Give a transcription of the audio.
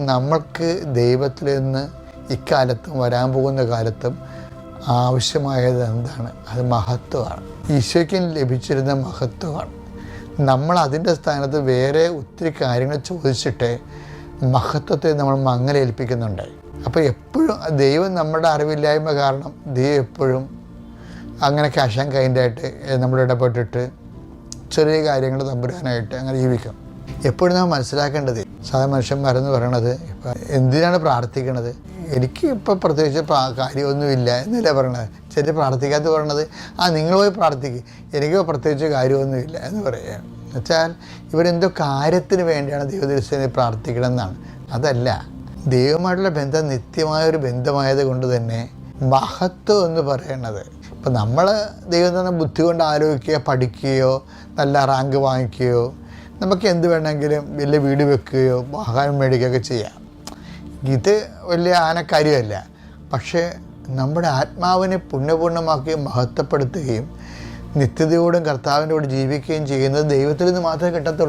നമ്മൾക്ക് ദൈവത്തിൽ നിന്ന് ഇക്കാലത്തും വരാൻ പോകുന്ന കാലത്തും ആവശ്യമായത് എന്താണ്? അത് മഹത്വമാണ്. ഈശോയ്ക്ക് ലഭിച്ചിരുന്ന മഹത്വമാണ്. നമ്മൾ അതിൻ്റെ സ്ഥാനത്ത് വേറെ ഒത്തിരി കാര്യങ്ങൾ ചോദിച്ചിട്ട് മഹത്വത്തെ നമ്മൾ മങ്ങലേൽപ്പിക്കുന്നുണ്ട്. അപ്പോൾ എപ്പോഴും ദൈവം നമ്മുടെ അറിവില്ലായ്മ കാരണം ദൈവം എപ്പോഴും അങ്ങനെ ക്യാഷ് ആൻഡ് കൈൻഡായിട്ട് നമ്മൾ ഇടപെട്ടിട്ട് ചെറിയ കാര്യങ്ങൾ തമ്പുരാനായിട്ട് അങ്ങനെ ജീവിക്കും. എപ്പോഴും നാം മനസ്സിലാക്കേണ്ടത് സാധാരണ മനുഷ്യന്മാരെന്ന് പറയണത് ഇപ്പം എന്തിനാണ് പ്രാർത്ഥിക്കണത്? എനിക്ക് ഇപ്പം പ്രത്യേകിച്ച് കാര്യമൊന്നുമില്ല എന്നല്ലേ പറയണത്. ചില പ്രാർത്ഥിക്കാത്ത പറയണത് നിങ്ങൾ പോയി പ്രാർത്ഥിക്കുക, എനിക്ക് പ്രത്യേകിച്ച് കാര്യമൊന്നുമില്ല എന്ന് പറയുക. എന്നുവെച്ചാൽ ഇവരെന്തോ കാര്യത്തിന് വേണ്ടിയാണ് ദൈവദൃശ്യനെ പ്രാർത്ഥിക്കണമെന്നാണ്. അതല്ല, ദൈവമായിട്ടുള്ള ബന്ധം നിത്യമായൊരു ബന്ധമായത് കൊണ്ട് തന്നെ മഹത്വം എന്ന് പറയണത് ഇപ്പം നമ്മൾ ദൈവം തന്നെ ബുദ്ധി കൊണ്ട് ആലോചിക്കുകയോ പഠിക്കുകയോ നല്ല റാങ്ക് വാങ്ങിക്കുകയോ നമുക്ക് എന്ത് വേണമെങ്കിലും വലിയ വീട് വെക്കുകയോ വാഹനം മേടിക്കുകയൊക്കെ ചെയ്യാം. ഇത് വലിയ ആനക്കാര്യമല്ല. പക്ഷേ നമ്മുടെ ആത്മാവിനെ പുണ്യപൂർണ്ണമാക്കി മഹത്വപ്പെടുത്തുകയും നിത്യതയോടും കർത്താവിൻ്റെ കൂടെ ജീവിക്കുകയും ചെയ്യുന്നത് ദൈവത്തിൽ നിന്ന് മാത്രമേ കിട്ടത്തുള്ളൂ.